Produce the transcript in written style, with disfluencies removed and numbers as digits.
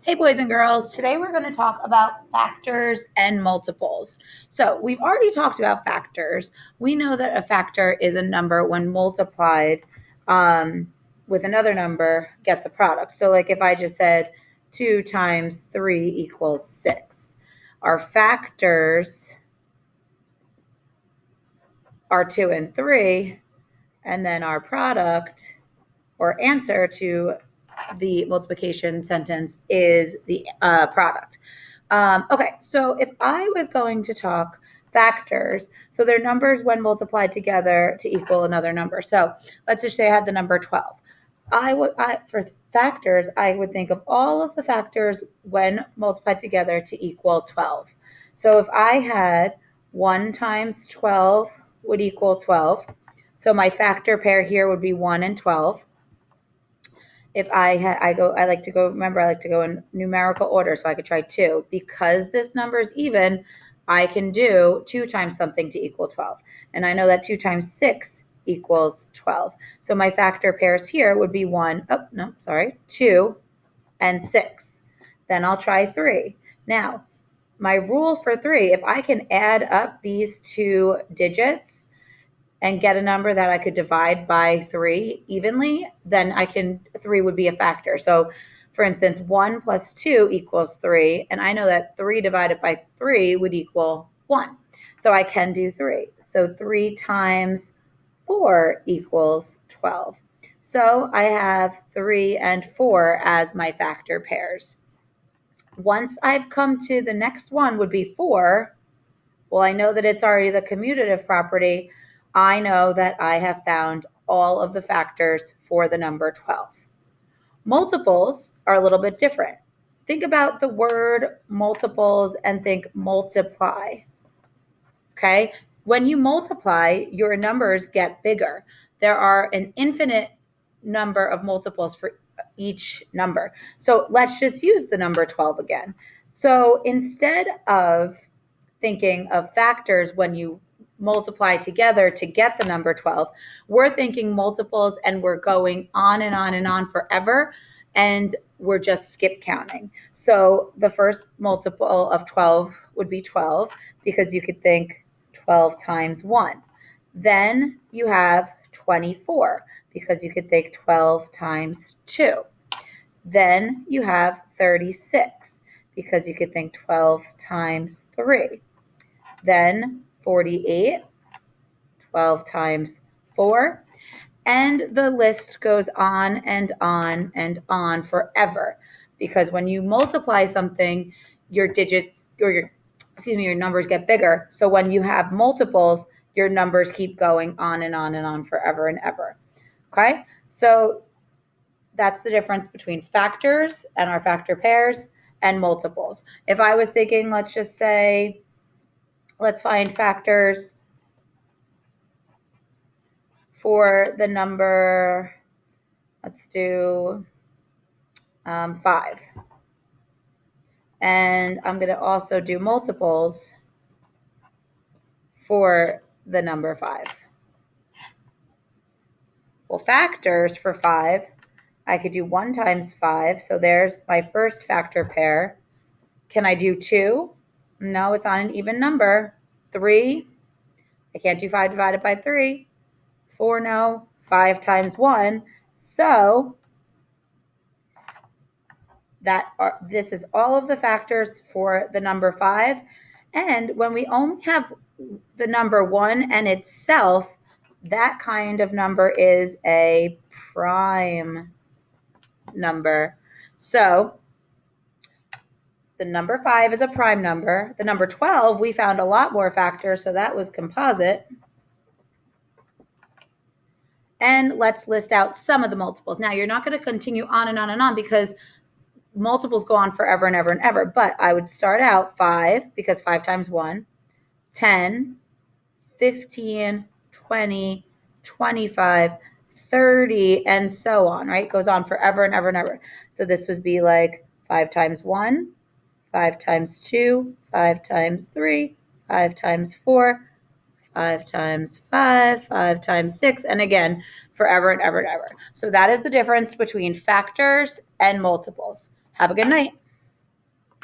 Hey, boys and girls. Today we're going to talk about factors and multiples. So, we've already talked about factors. We know that a factor is a number when multiplied with another number gets a product. So, like if I just said 2 times 3 equals 6, our factors are 2 and 3, and then our product or answer to the multiplication sentence is the product. Okay, so if I was going to talk factors, so they're numbers when multiplied together to equal another number. So let's just say I had the number 12. For factors, I would think of all of the factors when multiplied together to equal 12. So if I had 1 times 12 would equal 12. So my factor pair here would be 1 and 12. If I like to go in numerical order, so I could try 2. Because this number is even, I can do 2 times something to equal 12. And I know that 2 times 6 equals 12. So my factor pairs here would be 2 and 6. Then I'll try 3. Now, my rule for 3, if I can add up these two digits and get a number that I could divide by 3 evenly, then 3 would be a factor. So for instance, 1 plus 2 equals 3, and I know that 3 divided by 3 would equal 1. So I can do 3. So 3 times 4 equals 12. So I have 3 and 4 as my factor pairs. Once I've come to the next one would be 4, well, I know that it's already the commutative property. I know that I have found all of the factors for the number 12. Multiples are a little bit different. Think about the word multiples and think multiply. Okay? When you multiply, your numbers get bigger. There are an infinite number of multiples for each number. So let's just use the number 12 again. So instead of thinking of factors when you multiply together to get the number 12, we're thinking multiples and we're going on and on and on forever, and we're just skip counting. So the first multiple of 12 would be 12 because you could think 12 times 1. Then you have 24 because you could think 12 times 2. Then you have 36 because you could think 12 times 3. Then 48, 12 times 4. And the list goes on and on and on forever. Because when you multiply something, your numbers get bigger. So when you have multiples, your numbers keep going on and on and on forever and ever. Okay? So that's the difference between factors and our factor pairs and multiples. If I was thinking, let's find factors for the number, let's do 5. And I'm going to also do multiples for the number 5. Well, factors for 5, I could do 1 times 5. So there's my first factor pair. Can I do 2? No, it's not an even number. 3, I can't do 5 divided by 3. 4, no. 5 times 1. So this is all of the factors for the number 5. And when we only have the number 1 and itself, that kind of number is a prime number. So the number 5 is a prime number. The number 12, we found a lot more factors, so that was composite. And let's list out some of the multiples. Now, you're not going to continue on and on and on because multiples go on forever and ever and ever. But I would start out 5 because 5 times 1, 10, 15, 20, 25, 30, and so on, right? It goes on forever and ever and ever. So this would be like 5 times 1, 5 times 2, 5 times 3, 5 times 4, 5 times 5, 5 times 6, and again, forever and ever and ever. So that is the difference between factors and multiples. Have a good night.